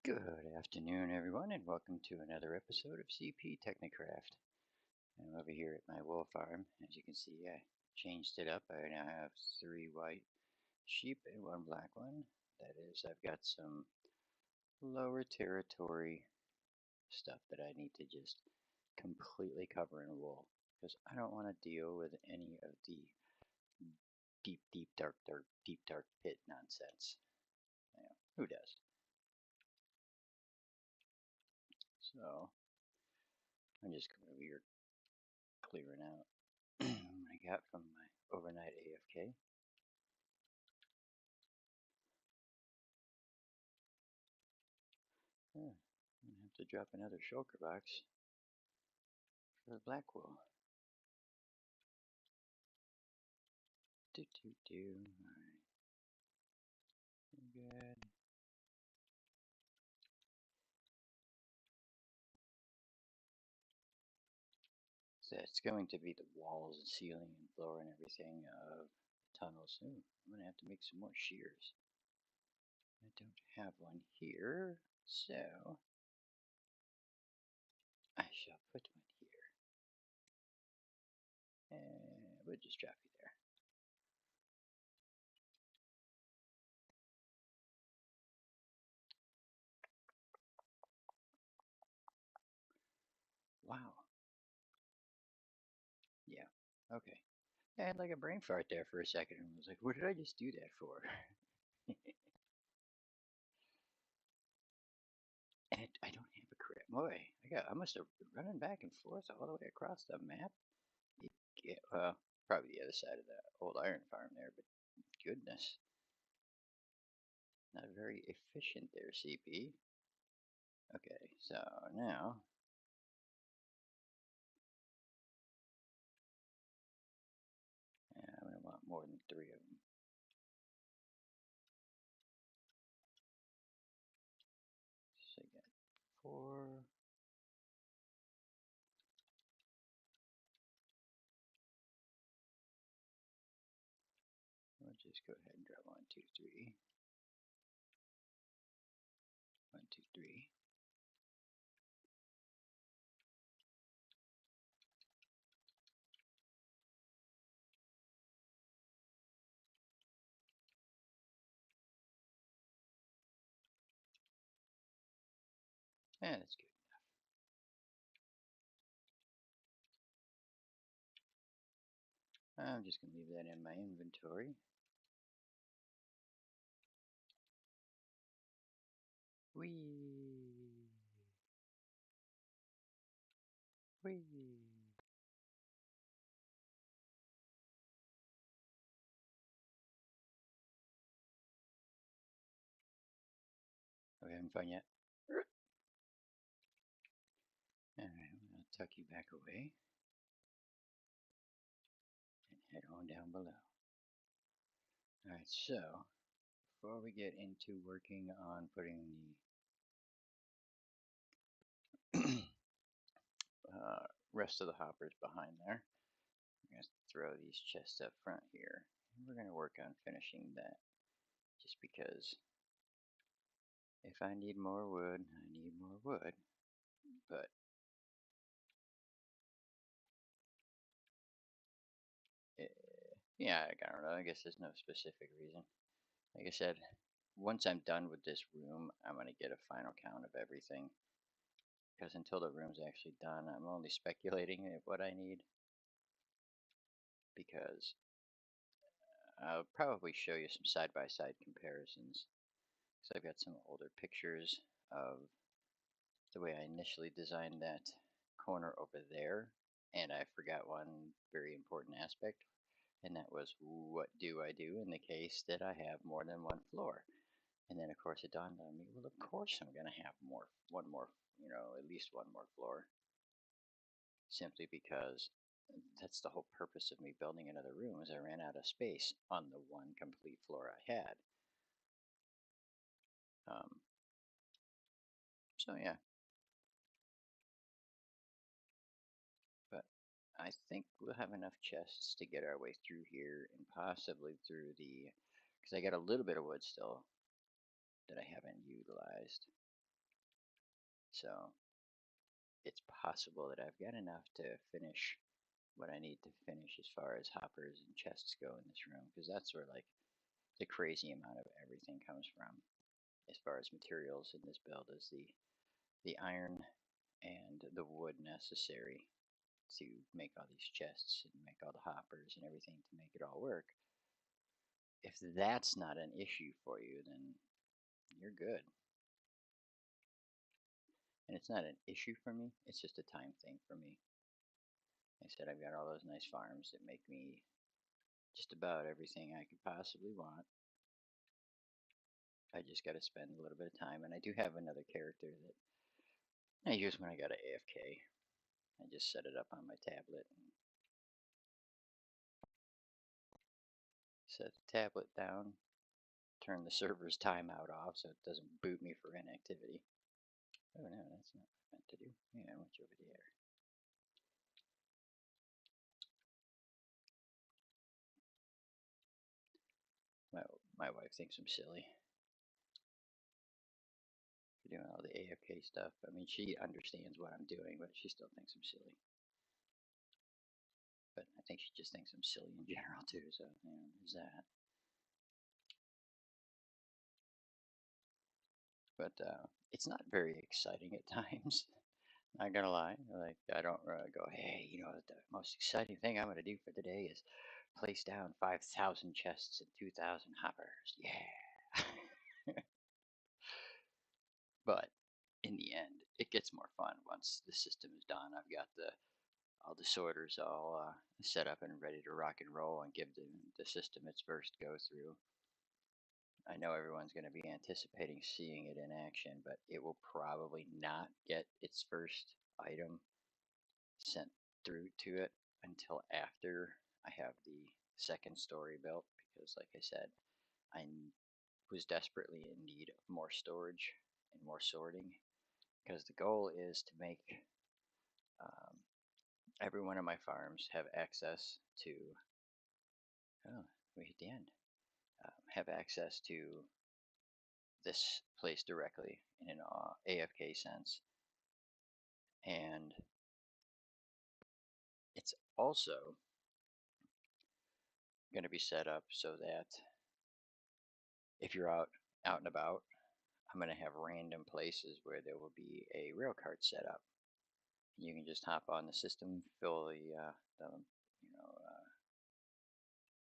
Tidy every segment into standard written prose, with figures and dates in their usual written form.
Good afternoon, everyone, and welcome to another episode of CPtechnicraft. I'm over here at my wool farm. As you can see, I changed it up. I now have 3 white sheep and 1 black one. That is, I've got some lower territory stuff that I need to just completely cover in wool because I don't want to deal with any of the deep, dark pit nonsense. Who does? So I'm just going over here clearing out what I got from my overnight AFK. I'm gonna have to drop another shulker box for the black wool. Alright. Good. So it's going to be the walls and ceiling and floor and everything of tunnels. Ooh, I'm gonna have to make some more shears. I don't have one here, so I shall put one here. And we'll just drop you there. Wow. Yeah. Okay. I had like a brain fart there for a second and was like, what did I just do that for? And I don't have a correct. Boy, I must have been running back and forth all the way across the map. Yeah, well, probably the other side of the old iron farm there, but goodness. Not very efficient there, CP. Okay, so now I'm gonna want more than 3 of them. So I got 4. We'll just go ahead and draw 1, 2, 3. 1, 2, 3. Yeah, that's good enough. I'm just gonna leave that in my inventory. Whee! Whee! Are we having fun yet? Alright, I'm gonna tuck you back away and head on down below. Alright, so before we get into working on putting the rest of the hoppers behind there, I'm going to throw these chests up front here. And we're going to work on finishing that just because if I need more wood, I need more wood. But yeah, I don't know. I guess there's no specific reason. Like I said, once I'm done with this room, I'm going to get a final count of everything. Because until the room's actually done, I'm only speculating at what I need. Because I'll probably show you some side-by-side comparisons. So I've got some older pictures of the way I initially designed that corner over there, and I forgot one very important aspect, and that was what do I do in the case that I have more than 1 floor? And then of course it dawned on me, well, of course I'm going to have one more, at least 1 more floor, simply because that's the whole purpose of me building another room, is I ran out of space on the 1 complete floor I had. So yeah, but I think we'll have enough chests to get our way through here and possibly through the, because I got a little bit of wood still that I haven't utilized. So it's possible that I've got enough to finish what I need to finish as far as hoppers and chests go in this room, because that's where like the crazy amount of everything comes from as far as materials in this build is the iron and the wood necessary to make all these chests and make all the hoppers and everything to make it all work. If that's not an issue for you, then you're good. And it's not an issue for me, it's just a time thing for me. Like I said, I've got all those nice farms that make me just about everything I could possibly want. I just got to spend a little bit of time, and I do have another character that I use when I got to AFK. I just set it up on my tablet and set the tablet down, turn the server's timeout off so it doesn't boot me for inactivity. Oh no, that's not what I meant to do. Yeah, I went over there. My wife thinks I'm silly for doing all the AFK stuff. I mean, she understands what I'm doing, but she still thinks I'm silly. But I think she just thinks I'm silly in general too, so there's that. But it's not very exciting at times. Not gonna lie, like I don't go, hey, you know, the most exciting thing I'm gonna do for today is place down 5,000 chests and 2,000 hoppers. Yeah. But in the end, it gets more fun once the system is done. I've got all the sorters all set up and ready to rock and roll and give the system its first go through. I know everyone's going to be anticipating seeing it in action, but it will probably not get its first item sent through to it until after I have the second story built, because like I said, I was desperately in need of more storage and more sorting, because the goal is to make every one of my farms have access to, oh, we hit the end, have access to this place directly in an AFK sense. And it's also going to be set up so that if you're out and about, I'm going to have random places where there will be a rail cart set up. You can just hop on the system, fill the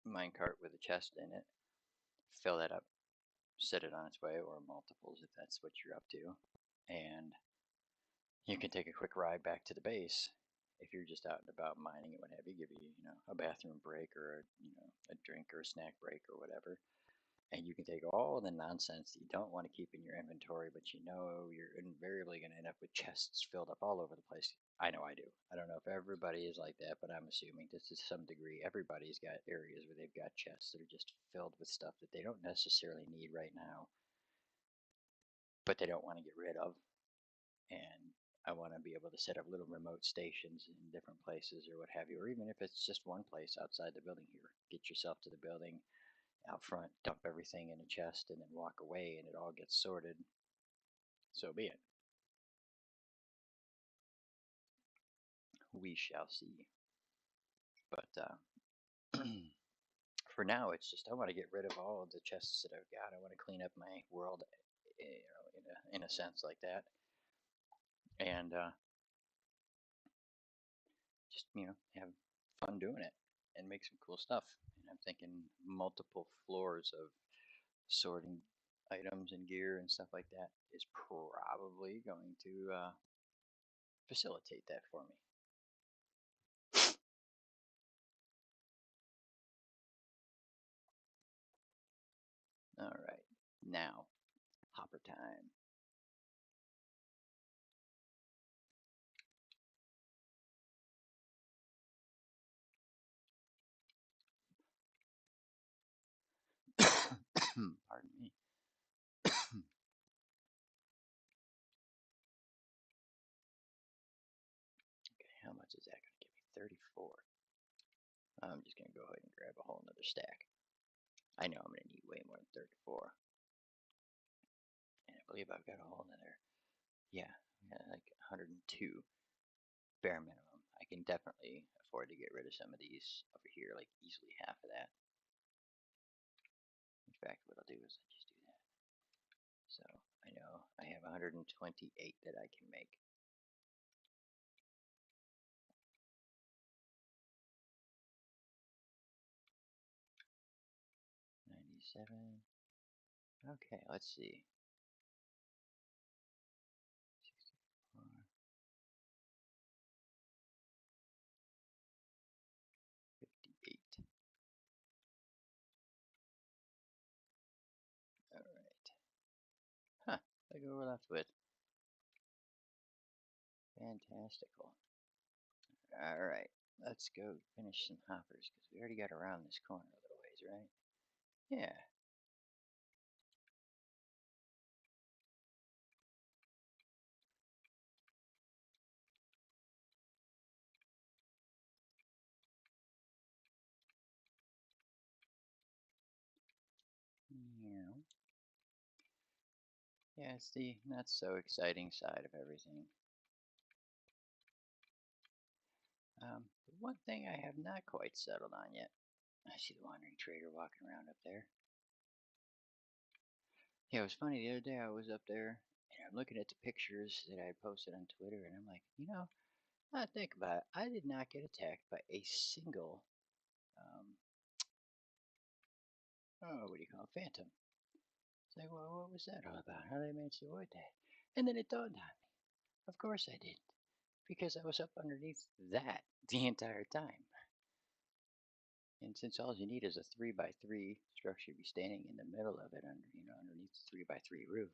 mine cart with a chest in it, fill that up, set it on its way, or multiples if that's what you're up to, and you can take a quick ride back to the base. If you're just out and about mining and what have you, give you a bathroom break or a drink or a snack break or whatever, and you can take all the nonsense that you don't want to keep in your inventory, but you know you're invariably going to end up with chests filled up all over the place. I know I do. I don't know if everybody is like that, but I'm assuming that to some degree everybody's got areas where they've got chests that are just filled with stuff that they don't necessarily need right now, but they don't want to get rid of. And I want to be able to set up little remote stations in different places or what have you, or even if it's just one place outside the building here. Get yourself to the building out front, dump everything in a chest, and then walk away, and it all gets sorted. So be it. We shall see. But for now, it's just I want to get rid of all of the chests that I've got. I want to clean up my world, in a sense like that, and just have fun doing it and make some cool stuff. And I'm thinking multiple floors of sorting items and gear and stuff like that is probably going to facilitate that for me. All right, now hopper time. Pardon me. Okay, how much is that going to give me? 34. I'm just going to go ahead and grab a whole nother stack. I know I'm going to need way more than 34. And I believe I've got a whole nother, yeah, Yeah, like 102 bare minimum. I can definitely afford to get rid of some of these over here, like easily half of that. In fact, what I'll do is I'll just do that. So I know I have 128 that I can make. $97. Okay, let's see. 64, 58. All right. Huh. Look what we're left with. Fantastical. All right. Let's go finish some hoppers because we already got around this corner a little ways, right? Yeah. Yeah. Yeah, it's the not so exciting side of everything. The one thing I have not quite settled on yet. I see the wandering trader walking around up there. Yeah, it was funny. The other day I was up there and I'm looking at the pictures that I posted on Twitter, and I'm like, I think about it. I did not get attacked by a single, what do you call it, phantom. It's like, well, what was that all about? How did I manage to avoid that? And then it dawned on me. Of course I didn't, because I was up underneath that the entire time. And since all you need is a 3x3 structure to be standing in the middle of it, underneath the 3x3 roof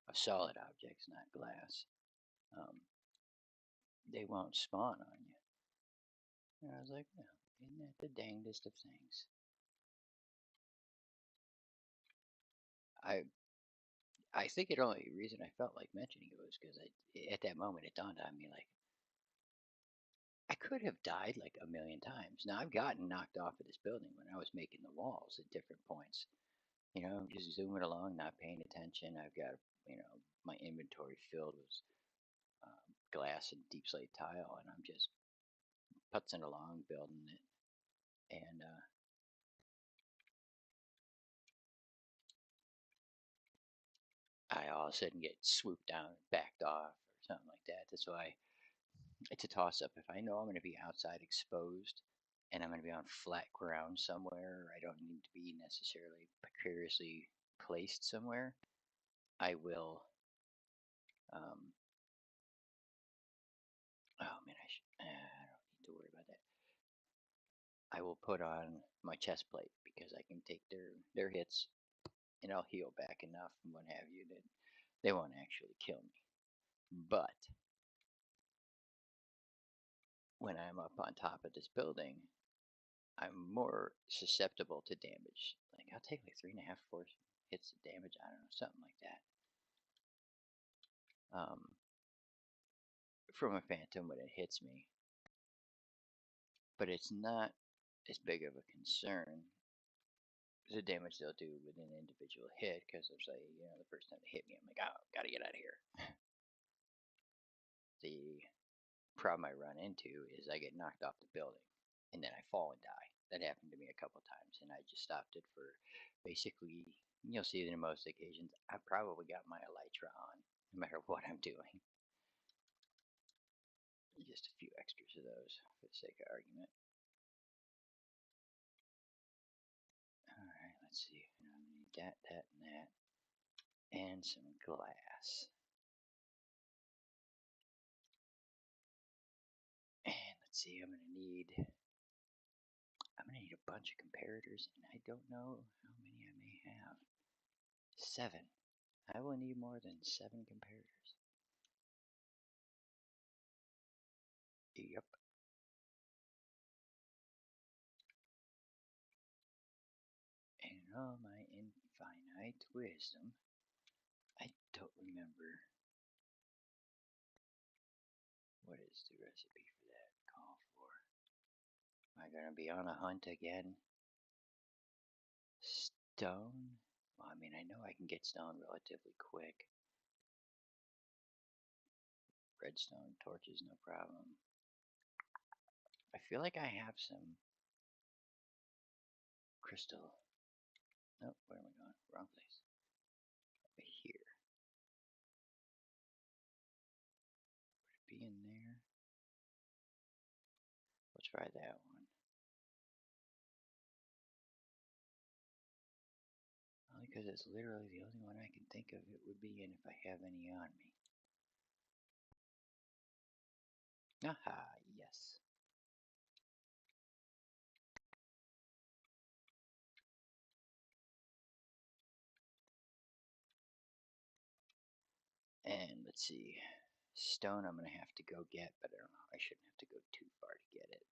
of solid objects, not glass, um, they won't spawn on you. And I was like, well, isn't that the dangest of things? I I think the only reason I felt like mentioning it was because at that moment it dawned on me like I could have died like a million times. Now I've gotten knocked off of this building when I was making the walls at different points. Just zooming along, not paying attention. I've got my inventory filled with glass and deep slate tile, and I'm just putzing along building it, and I all of a sudden get swooped down, backed off, or something like that. That's why it's a toss up. If I know I'm going to be outside exposed and I'm going to be on flat ground somewhere, I don't need to be necessarily precariously placed somewhere, I will. Um, oh man, I don't need to worry about that. I will put on my chest plate because I can take their hits and I'll heal back enough and what have you that they won't actually kill me. But when I'm up on top of this building, I'm more susceptible to damage. Like I'll take like 3.5 force hits of damage. I don't know, something like that. From a phantom when it hits me, but it's not as big of a concern the damage they'll do with an individual hit because there's the first time they hit me, I'm like, oh, gotta get out of here. The problem I run into is I get knocked off the building and then I fall and die. That happened to me a couple times, and I just stopped it for basically. You'll see it in most occasions. I probably got my elytra on, no matter what I'm doing. Just a few extras of those for the sake of argument. All right, let's see. I need that, and that, and some glass. And let's see. I'm gonna need a bunch of comparators, and I don't know how many I may have. 7. I will need more than 7 comparators. Yep. And in all my infinite wisdom, I don't remember what is the recipe for that call for. Am I gonna be on a hunt again? Stone? Well, I know I can get stone relatively quick. Redstone torches, no problem. I feel like I have some crystal. Nope, where am I going? Wrong place. Over here. Would it be in there? Let's try that one. Only because it's literally the only one I can think of it would be in if I have any on me. Aha, yes. And let's see. Stone I'm going to have to go get, but I don't know. I shouldn't have to go too far to get it.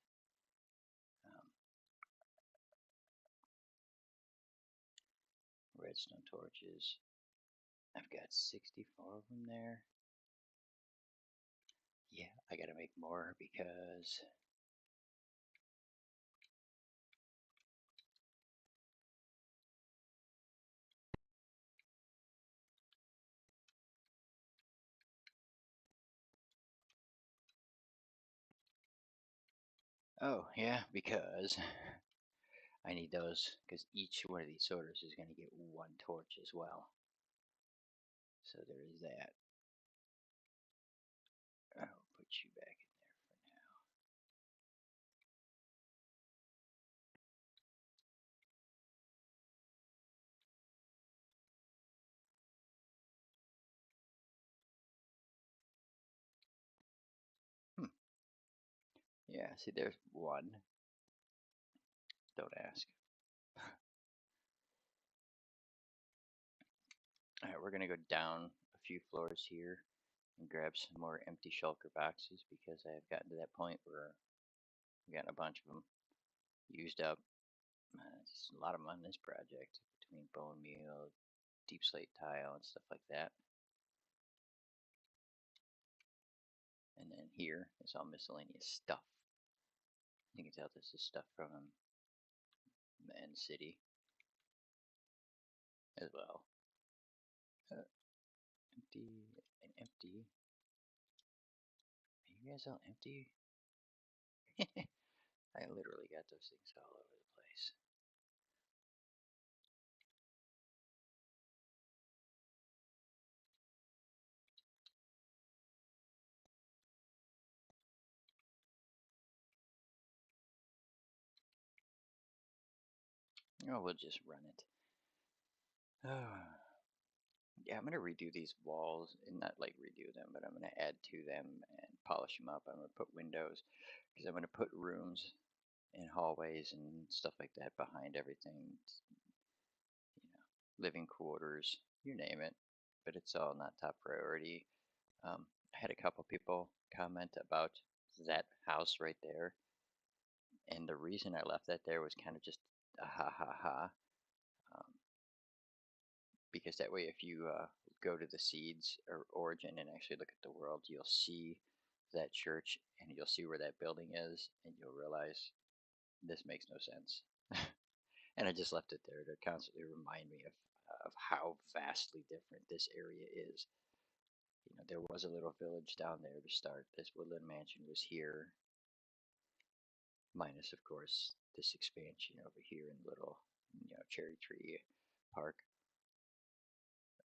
Redstone torches. I've got 64 of them there. Yeah, I gotta make more because oh yeah, because I need those because each one of these sorters is gonna get one torch as well. So there is that. I'll put you back in there for now. Yeah, see there's one. Don't ask. Alright, we're gonna go down a few floors here and grab some more empty shulker boxes because I've gotten to that point where I've gotten a bunch of them used up. Just a lot of them on this project between bone meal, deep slate tile, and stuff like that. And then here is all miscellaneous stuff. You can tell this is stuff from the end city as well. Empty and empty. Are you guys all empty? I literally got those things all over the place. Oh, we'll just run it. Yeah, I'm gonna redo these walls, and not like redo them, but I'm gonna add to them and polish them up. I'm gonna put windows because I'm gonna put rooms and hallways and stuff like that behind everything. You know, living quarters, you name it. But it's all not top priority. I had a couple people comment about that house right there, and the reason I left that there was kind of just a ha ha ha. Because that way, if you go to the seeds or origin and actually look at the world, you'll see that church and you'll see where that building is, and you'll realize this makes no sense. And I just left it there to constantly remind me of how vastly different this area is. You know, there was a little village down there to start. This woodland mansion was here, minus, of course, this expansion over here in the little, cherry tree park.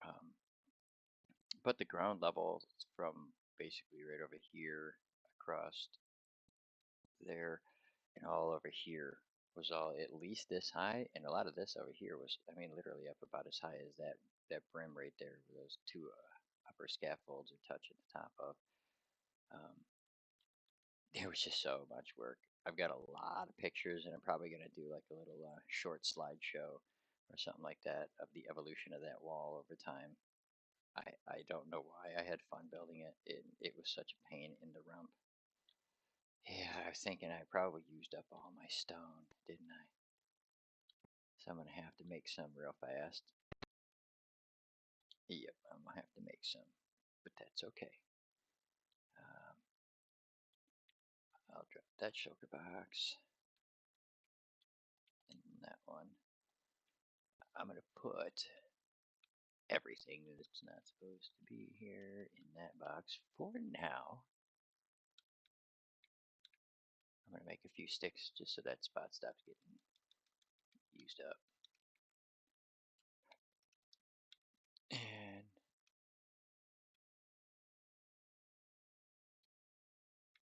Um, but the ground level from basically right over here across there and all over here was all at least this high, and a lot of this over here was, I mean, literally up about as high as that brim right there, where those two upper scaffolds are touching the top of. Um, there was just so much work. I've got a lot of pictures, and I'm probably going to do like a little short slideshow or something like that of the evolution of that wall over time. I don't know why. I had fun building it. It was such a pain in the rump. Yeah, I was thinking I probably used up all my stone, didn't I? So I'm going to have to make some real fast. Yep, I'm going to have to make some, but that's okay. I'll drop that shulker box and that one. I'm going to put everything that's not supposed to be here in that box for now. I'm going to make a few sticks just so that spot stops getting used up.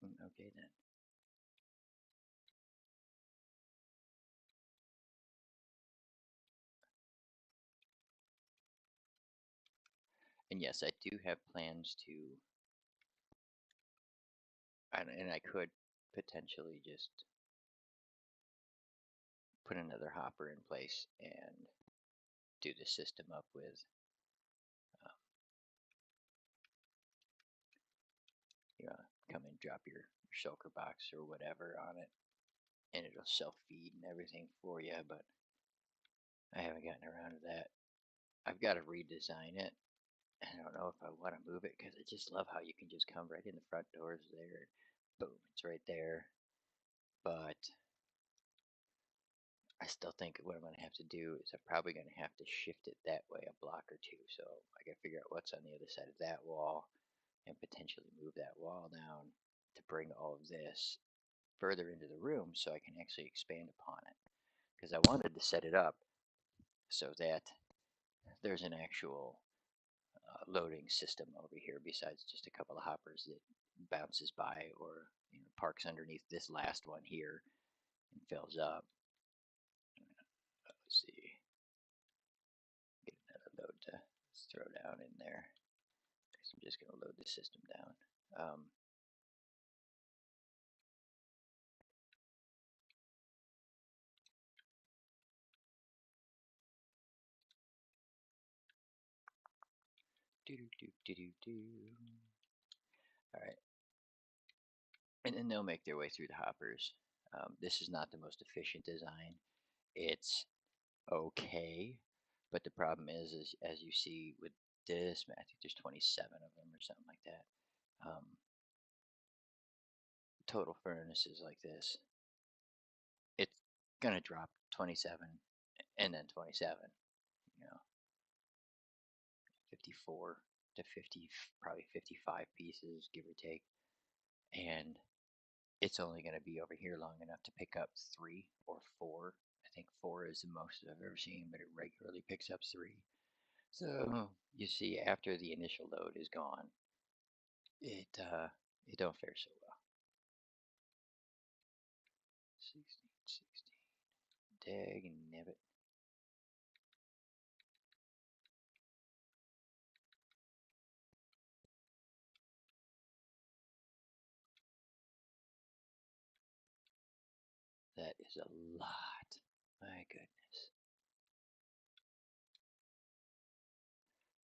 And okay then. And yes, I do have plans to, and I could potentially just put another hopper in place and do the system up with, you know, come and drop your shulker box or whatever on it, and it'll self-feed and everything for you, but I haven't gotten around to that. I've got to redesign it. I don't know if I want to move it because I just love how you can just come right in the front doors there. Boom, it's right there. But I still think what I'm going to have to do is I'm probably going to have to shift it that way a block or two. So I got to figure out what's on the other side of that wall and potentially move that wall down to bring all of this further into the room so I can actually expand upon it. Because I wanted to set it up so that there's an actual loading system over here besides just a couple of hoppers that bounces by or parks underneath this last one here and fills up. Let's see, get another load to throw down in there. So I'm just going to load the system down. All right, and then they'll make their way through the hoppers. This is not the most efficient design. It's okay, but the problem is as you see with this, I think there's 27 of them or something like that. Total furnaces like this, it's gonna drop 27 and then 27, you know, 54 to 50, probably 55 pieces, give or take, and it's only going to be over here long enough to pick up 3 or 4. I think 4 is the most I've ever seen, but it regularly picks up 3. So you see, after the initial load is gone, it don't fare so well. 16, 16. Dag nabbit. That is a lot. My goodness.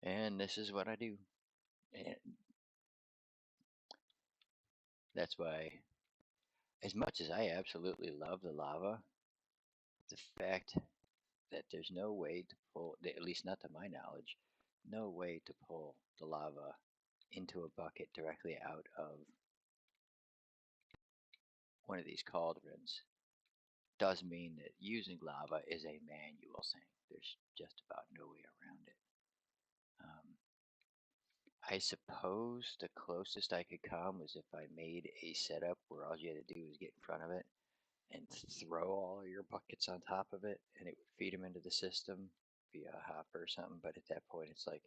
And this is what I do. And that's why, as much as I absolutely love the lava, the fact that there's no way to pull, at least not to my knowledge, no way to pull the lava into a bucket directly out of one of these cauldrons does mean that using lava is a manual thing. There's just about no way around it. I suppose the closest I could come was if I made a setup where all you had to do was get in front of it and throw all of your buckets on top of it, and it would feed them into the system via a hopper or something. But at that point, it's like,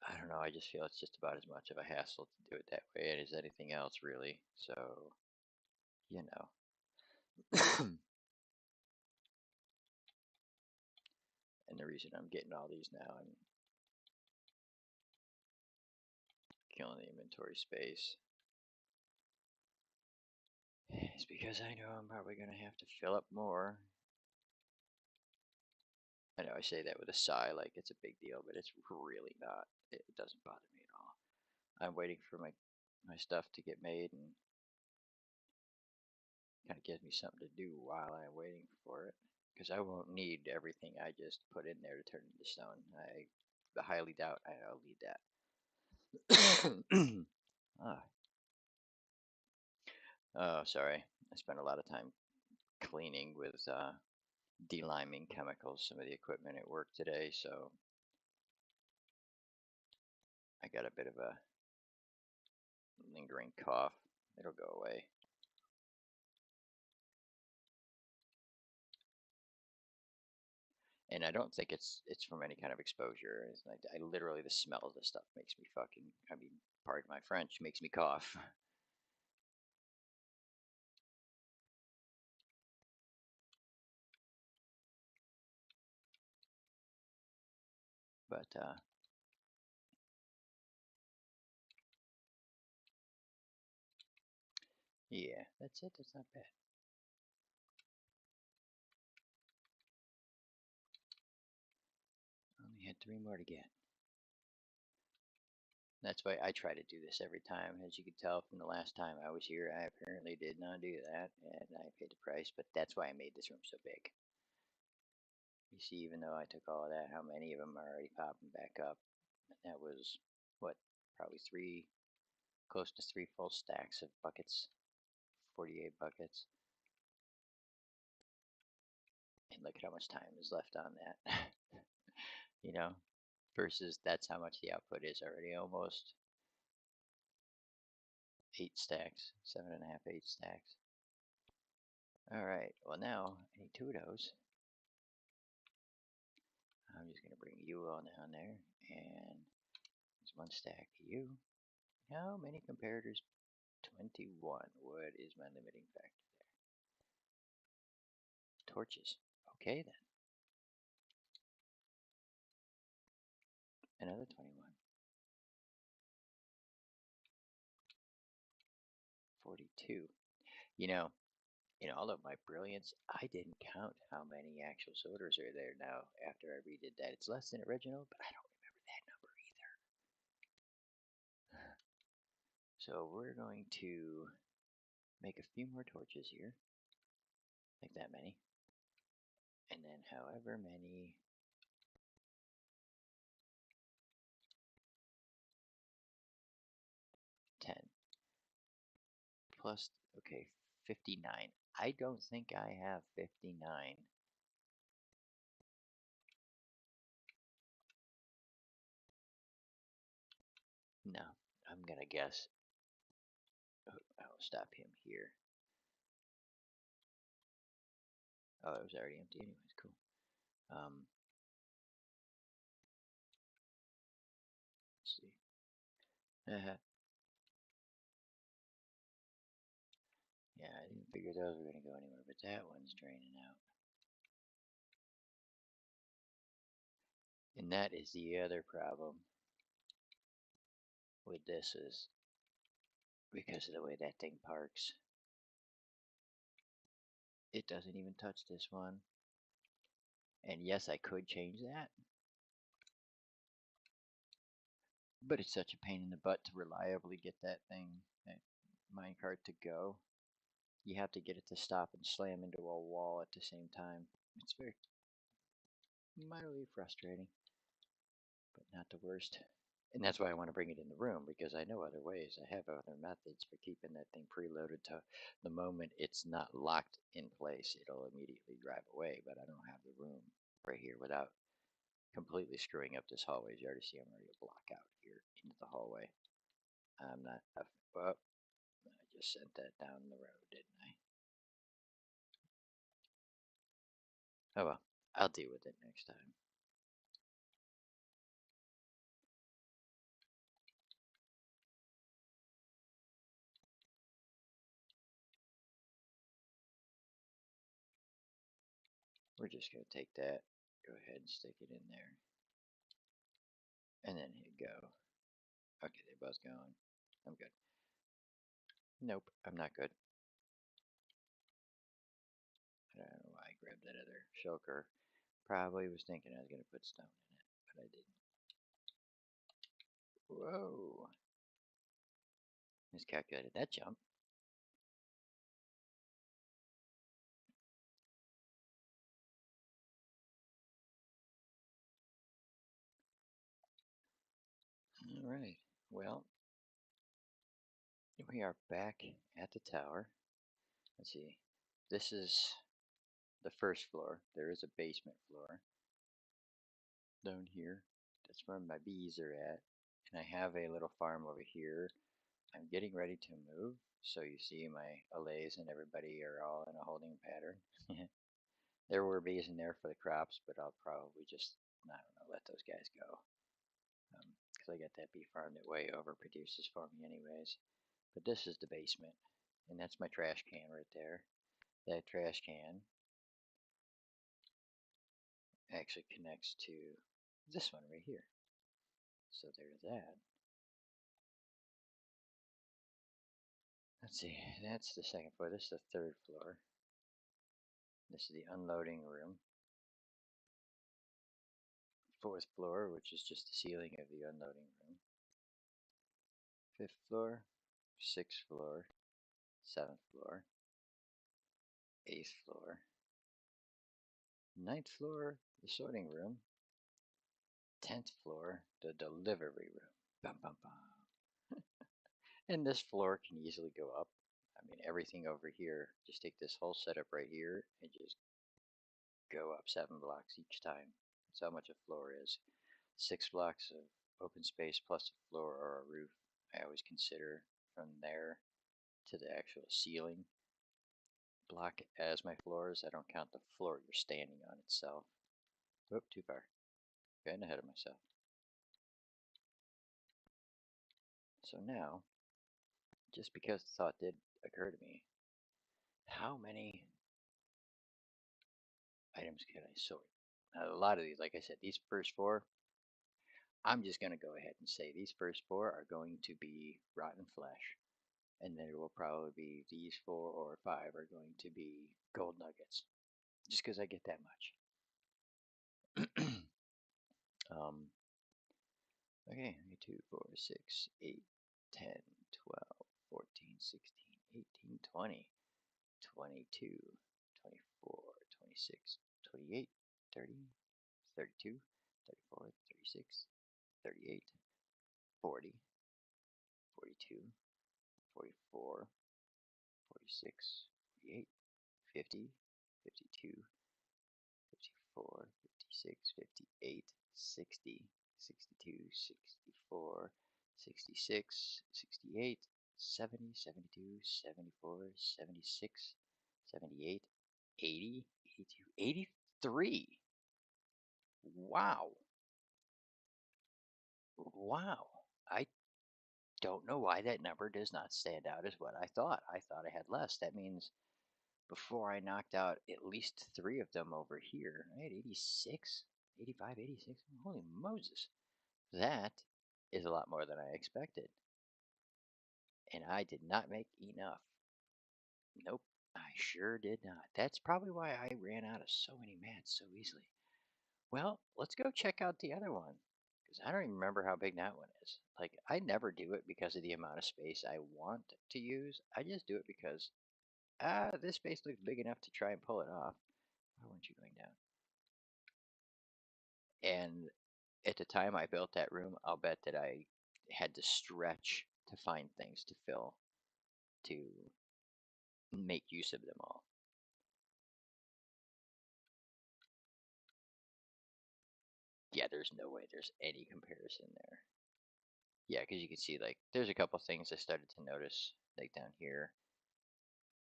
I don't know, I just feel it's just about as much of a hassle to do it that way as anything else, really. So, you know. And the reason I'm getting all these now and killing the inventory space is because I know I'm probably going to have to fill up more. I know I say that with a sigh like it's a big deal, but it's really not. It doesn't bother me at all. I'm waiting for my stuff to get made and kind of gives me something to do while I'm waiting for it. Because I won't need everything I just put in there to turn into stone. I highly doubt I'll need that. Ah. Oh, sorry. I spent a lot of time cleaning with deliming chemicals, some of the equipment at work today, so I got a bit of a lingering cough. It'll go away. And I don't think it's from any kind of exposure. It's like I literally, the smell of this stuff makes me fucking, I mean, pardon my French, makes me cough. But yeah, that's it. That's not bad. Only had 3 more to get. That's why I try to do this every time. As you can tell from the last time I was here, I apparently did not do that, and I paid the price, but that's why I made this room so big. You see, even though I took all of that, how many of them are already popping back up? And that was, what, probably close to 3 full stacks of buckets, 48 buckets. And look at how much time is left on that. You know, versus that's how much the output is already, almost 8 stacks, 7.5, 8 stacks. All right, well now I need 2 of those. I'm just gonna bring you all down there, and there's 1 stack of you. How many comparators? 21. What is my limiting factor there? Torches. Okay then. Another 21. 42. You know, in all of my brilliance, I didn't count how many actual sorters are there now after I redid that. It's less than original, but I don't remember that number either. So we're going to make a few more torches here, like that many, and then however many, 10 plus, okay, 59. I don't think I have 59. No, I'm gonna guess. I'll stop him here. Oh, it was already empty anyways, cool. Let's see. Yeah, I didn't figure those were gonna go anywhere, but that one's draining out. And that is the other problem with this, is because of the way that thing parks. It doesn't even touch this one. And yes, I could change that, but it's such a pain in the butt to reliably get that thing, that minecart, to go. You have to get it to stop and slam into a wall at the same time. It's very mildly frustrating, but not the worst. And that's why I want to bring it in the room, because I know other ways. I have other methods for keeping that thing preloaded to the moment it's not locked in place, it'll immediately drive away, but I don't have the room right here without completely screwing up this hallway. As you already see, I'm already a block out here into the hallway. I'm not, well, I just sent that down the road, didn't I? Oh well, I'll deal with it next time. We're just going to take that, go ahead and stick it in there, and then hit go. Okay, they're both going. I'm good. Nope, I'm not good. I don't know why I grabbed that other shulker. Probably was thinking I was going to put stone in it, but I didn't. Whoa. Miscalculated that jump. All right. Well, we are back at the tower. Let's see. This is the first floor. There is a basement floor down here. That's where my bees are at. And I have a little farm over here. I'm getting ready to move, so you see my allays and everybody are all in a holding pattern. There were bees in there for the crops, but I'll probably just, I don't know, let those guys go. Because I got that bee farm that way overproduces for me anyways. But this is the basement, and that's my trash can right there. That trash can actually connects to this one right here. So there's that. Let's see, that's the second floor. This is the third floor. This is the unloading room. Fourth floor, which is just the ceiling of the unloading room. Fifth floor, sixth floor, seventh floor, eighth floor, ninth floor, the sorting room, 10th floor, the delivery room. Bum, bum, bum. And this floor can easily go up. I mean, everything over here, just take this whole setup right here and just go up 7 blocks each time. That's how much a floor is. 6 blocks of open space plus a floor or a roof. I always consider from there to the actual ceiling block as my floors. I don't count the floor you're standing on itself. Oop, too far. Getting ahead of myself. So now, just because the thought did occur to me, how many items can I sort? Now, a lot of these, like I said, these first 4, I'm just going to go ahead and say these first 4 are going to be rotten flesh. And there will probably be these 4 or 5 are going to be gold nuggets. Just because I get that much. Okay, 2, 4, 6, 8, 10, 12, 14, 16, 18, 20, 22, 24, 26, 28, 30, 32, 34, 36, 38, 40, 42, 44, 46, 48, 50, 52, 54, 56, 58, 60, 62, 64, 66, 68, 70, 72, 74, 76, 78, 80, 82, 83. Wow. Wow. I don't know why that number does not stand out as what I thought. I thought I had less. That means before I knocked out at least 3 of them over here, I had 86, 85, 86. Holy Moses. That is a lot more than I expected. And I did not make enough. Nope, I sure did not. That's probably why I ran out of so many mats so easily. Well, let's go check out the other one. Because I don't even remember how big that one is. Like, I never do it because of the amount of space I want to use. I just do it because, this space looks big enough to try and pull it off. Why weren't you going down? And at the time I built that room, I'll bet that I had to stretch to find things to fill to make use of them all. Yeah, there's no way there's any comparison there. Yeah, because you can see, like, there's a couple things I started to notice, like down here.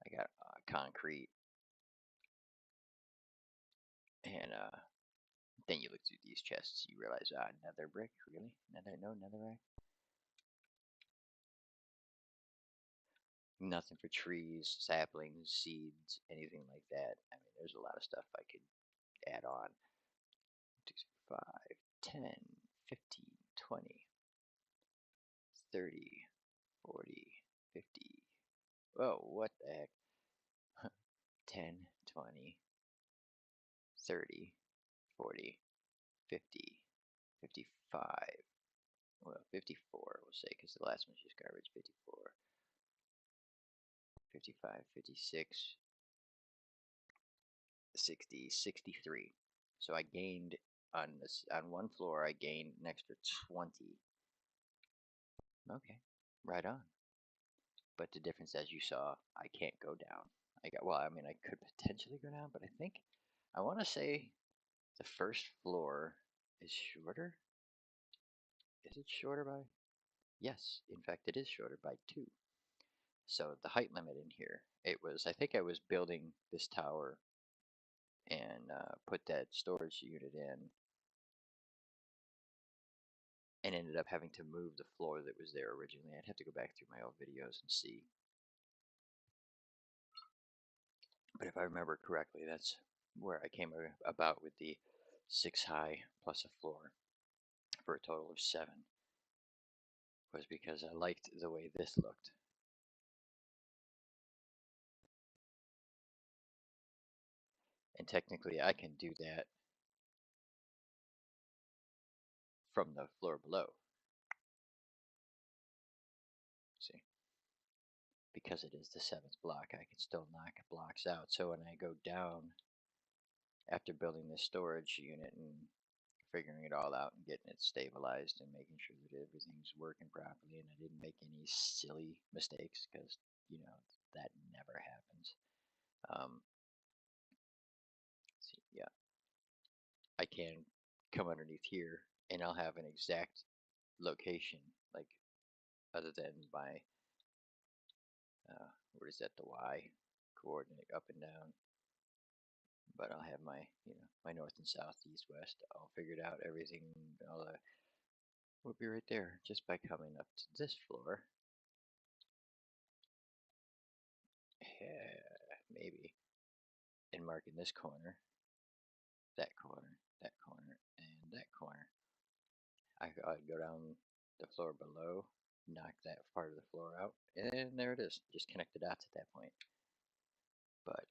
I got concrete, and then you look through these chests, you realize, another brick, really? Another rack? Nothing for trees, saplings, seeds, anything like that. I mean, there's a lot of stuff I could add on. 5, 10, 15, 20, 30, 40, 50. Whoa, what the heck? 10, 20, 30, 40, 50, 55. Well, 54, we'll say, because the last one's just garbage. 54, 55, 56, 60, 63. So I gained on this on one floor. I gained an extra 20. Okay, right on. But the difference, as you saw, I can't go down. I mean, I could potentially go down, but I want to say the first floor is shorter. Is it shorter by? Yes, in fact, it is shorter by 2. So the height limit in here, it was, I think I was building this tower and put that storage unit in and ended up having to move the floor that was there originally. I'd have to go back through my old videos and see. But if I remember correctly, that's where I came about with the 6 high plus a floor for a total of 7, was because I liked the way this looked. And technically I can do that from the floor below. See? Because it is the 7th block, I can still knock blocks out. So when I go down after building this storage unit and figuring it all out and getting it stabilized and making sure that everything's working properly and I didn't make any silly mistakes, because you know that never happens. See, yeah, I can come underneath here and I'll have an exact location, like other than my what is that, the Y coordinate up and down, but I'll have my, my north and south, east, west, all figured out. Everything, all the will be right there just by coming up to this floor. Maybe, and marking this corner, that corner, that corner, and that corner. I'd go down the floor below, knock that part of the floor out, and there it is. Just connect the dots at that point. But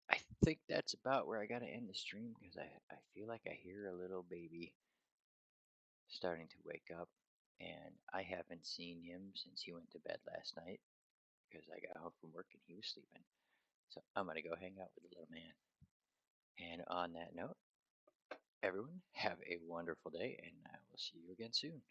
I think that's about where I gotta end the stream, because I feel like I hear a little baby starting to wake up, and I haven't seen him since he went to bed last night, because I got home from work and he was sleeping. So I'm gonna go hang out with the little man. And on that note, everyone, have a wonderful day, and I will see you again soon.